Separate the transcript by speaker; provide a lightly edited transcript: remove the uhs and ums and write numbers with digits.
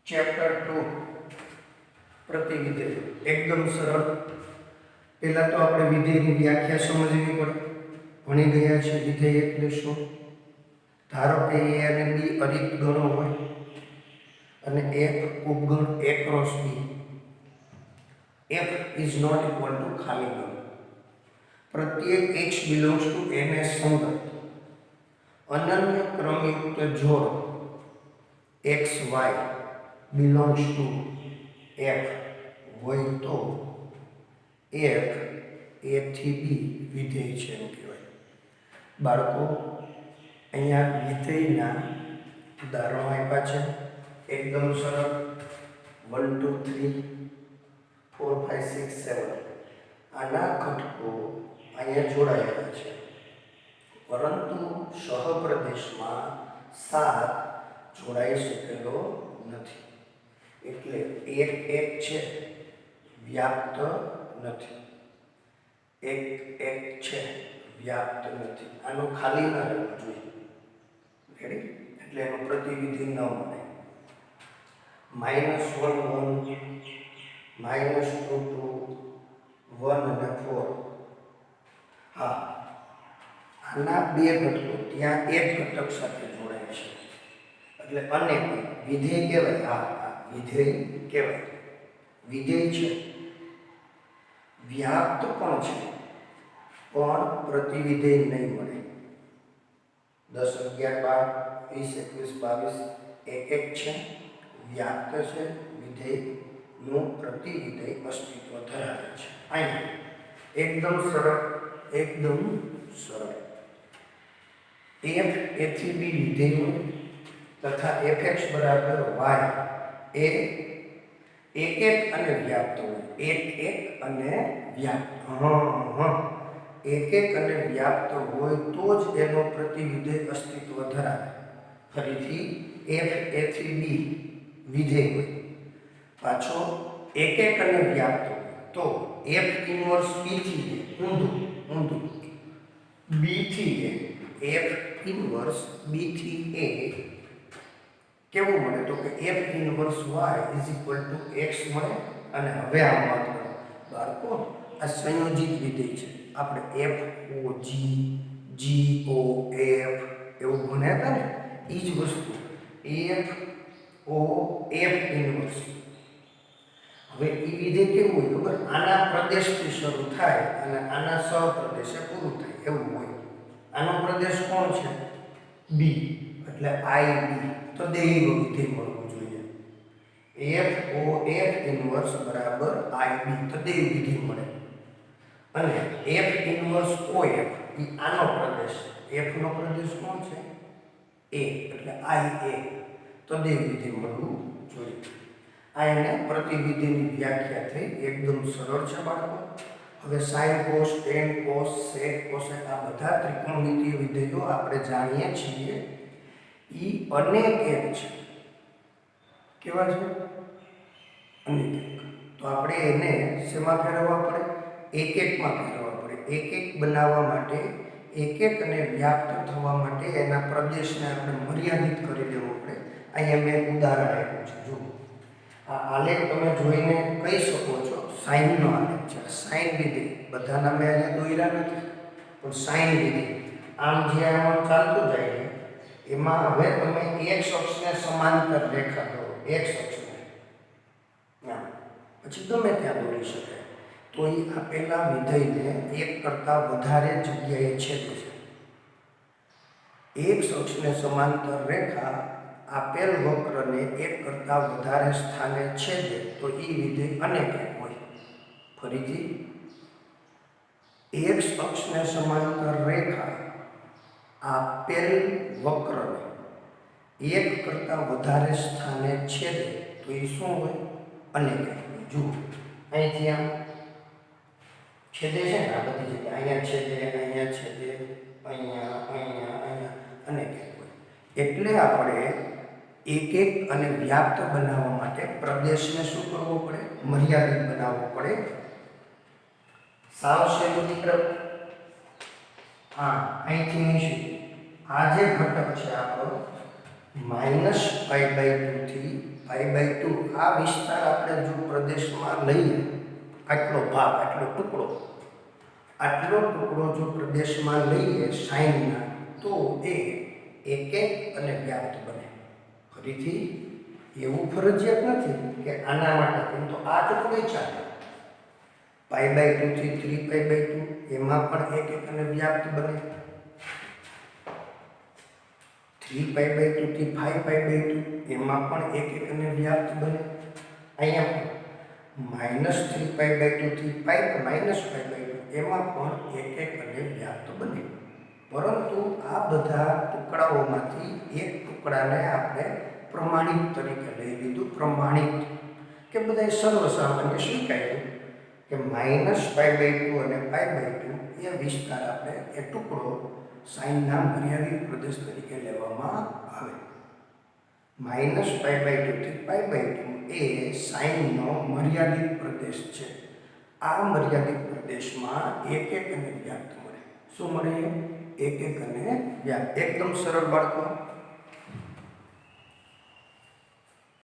Speaker 1: Chapter 2 પ્રતિવિધેય એકદમ સરળ. પહેલા તો આપણે વિધેયની વ્યાખ્યા સમજવી પડે. ભણી ગયા છે વિધેય એટલે શું. ધારો કે a અને b અધિક ગણો હોય અને એક ઉપગણ a cross b. f is not equal to ખાલી ગણ. પ્રત્યેક x belongs to a ને સંગત અનન્ય ક્રમયુક્ત જોડ x y belongs to f હોય તો f a થી b વિધેય છે એમ કહેવાય. બાળકો અહીંયા વિધેયના ઉદાહરણો આપ્યા છે એકદમ સરળ. 1 2 3 4 5 6 7 આના ઘટકો અહીંયા જોડાયેલા છે, પરંતુ સહપ્રદેશમાં 7 જોડાઈ શકેલો નથી. એટલે એક એક છે વ્યાપ્ત નથી, એક એક છે વ્યાપ્ત નથી. આનું ખાલી ના રહેવું જોઈએ. રેડી? એટલે એનું પ્રતિવિધિ ન મળે. -1 1 -2 2 1 અને 4. હા, આના બે ઘટકો ત્યાં એક ઘટક સાથે જોડાય છે એટલે અનેક વિધેય કહેવાય. હા, વિધેય કહેવાય. વિધેય છે, વ્યાપ્ત પણ છે, પણ પ્રતિવિધેય નહીં મળે. 10 11 12 20 21 22 એક એક છે, વ્યાપ્ત છે, વિધેયનું પ્રતિવિધેય અસ્તિત્વ ધરાવે છે. અહીં એકદમ સરળ, એકદમ સરળ. f a થી b વિધેયો તથા fx બરાબર y એ એક એક અને વ્યાપ્ત હોય. એક એક અને વ્યાપ્ત. એક એક અને વ્યાપ્ત હોય તો જ એનો પ્રતિવિધેય અસ્તિત્વ ધરાવે. ફરીથી f a થી b વિધેય હોય, પાછો એક એક અને વ્યાપ્ત હોય તો f ઇન્વર્સ b થી a ઊંધું b થી a f ઇન્વર્સ b થી a કેવું મળે તો કે f ઇન્વર્સ y x મળે. અને હવે આ માત્ર બાળકો આ સંયોજિત વિધેય છે. આપણે f o g g o f એવું ભણ્યા હતા ને, એ જ વસ્તુ f o f ઇન્વર્સ. હવે એ વિધેય કેવું હોય ખબર? આના પ્રદેશથી શરૂ થાય અને આના સહપ્રદેશે પૂરું થાય એવું હોય. આનો પ્રદેશ કોણ છે? b, એટલે ib. તો દેહીનો વિધેય મળવું જોઈએ. f o f ઇન્વર્સ બરાબર ib. તો દેહ વિધેય મળે. અને f ઇન્વર્સ o f એ આનો પ્રદેશ. f નો પ્રદેશ કોણ છે? a, એટલે ia. તો દેહ વિધેય મળવું જોઈએ. આ એને પ્રતિવિધિની વ્યાખ્યા થઈ. એકદમ સરળ છે બાળકો. હવે sin cos tan cos sec cosec આ બધા ત્રિકોણમિતીય વિધેયો આપણે જાણીએ છીએ. ઈ અનેક એક છે. કેવા છે? અનેક એક. તો આપણે એને શેમાં ફેરવવા પડે? એક એકમાં ફેરવવા પડે. એક એક બનાવવા માટે, એક એક અને વ્યાપ્ત થવા માટે એના પ્રદેશને આપણે મર્યાદિત કરી દેવો પડે. અહીંયા મેં ઉદાહરણ આપ્યું છે. જુઓ, આ આલેખ તમે જોઈને કહી શકો છો સાઇનનો આલેખ છે. સાઇન વિધેય બધાના મેં અહીંયા દોર્યા નથી, પણ સાઇન વિધેય આમ જે આમાં ચાલતું જાય છે એમાં હવે તમે x અક્ષને સમાંતર રેખા દોરો. x અક્ષને પછી ગમે ત્યાં દોરી શકાય. તો એ આપેલા વિધેયને એક કરતાં વધારે જગ્યાએ છેદે છે. x અક્ષને સમાંતર રેખા આપેલ વક્રને એક કરતાં વધારે સ્થાને છેદે તો એ વિધેય અનેક હોય. ફરીથી x અક્ષને સમાંતર રેખા આપેલ વક્રને એક કરતાં વધારે સ્થાને છેદે તો એ શું હોય? અનેક. જુઓ, અહીંથી આમ છેદે છે ને, આ બધી જગ્યાએ અહીંયા છેદે, અહીંયા છેદે, અહીંયા અહીંયા અહીંયા અનેક હોય. એટલે આપણે એક એક અને વ્યાપ્ત બનાવવા માટે પ્રદેશને શું કરવો પડે? મર્યાદિત બનાવવો પડે. સાવ સહેલું દીકરા. હા, અહીંથી અહીં સુધી આ જે ઘટક છે આપણો -π/2 થી π/2 π/2 આ વિસ્તાર આપણે જો પ્રદેશમાં લઈએ, આટલો ભાગ, આટલો ટુકડો જો પ્રદેશમાં લઈએ સાઇનના, તો એ એકક અને વ્યાપ્ત બને. ફરીથી એવું ફરજિયાત નથી કે આના માટે, કેમ તો આ ટુકડો ચાલે π/2 થી 3π/2, એમાં પણ એકક અને વ્યાપ્ત બને. 3π/2 થી 5π/2, એમાં પણ એકક અને વ્યાપ્ત બને. અહીંયા પણ -3π/2 થી -π/2, એમાં પણ એકક અને વ્યાપ્ત બને. પરંતુ આ બધા ટુકડાઓમાંથી એક ટુકડાને આપણે પ્રમાણિત તરીકે લઈ લીધું. પ્રમાણિત કે બધાએ સર્વસામાન્ય સ્વીકાર્યું કે -π/2 અને π/2 એ વિસ્તાર આપણે એ ટુકડો સાઇનના મર્યાદિત પ્રદેશ તરીકે લેવામાં આવે. -π/2 થી π/2 એ સાઇનનો મર્યાદિત પ્રદેશ છે. આ મર્યાદિત પ્રદેશમાં એકક અને વ્યાપ્ત મળે. શું મળે? એકક અને વ્યાપ્ત. એકદમ સરળ બાળકો.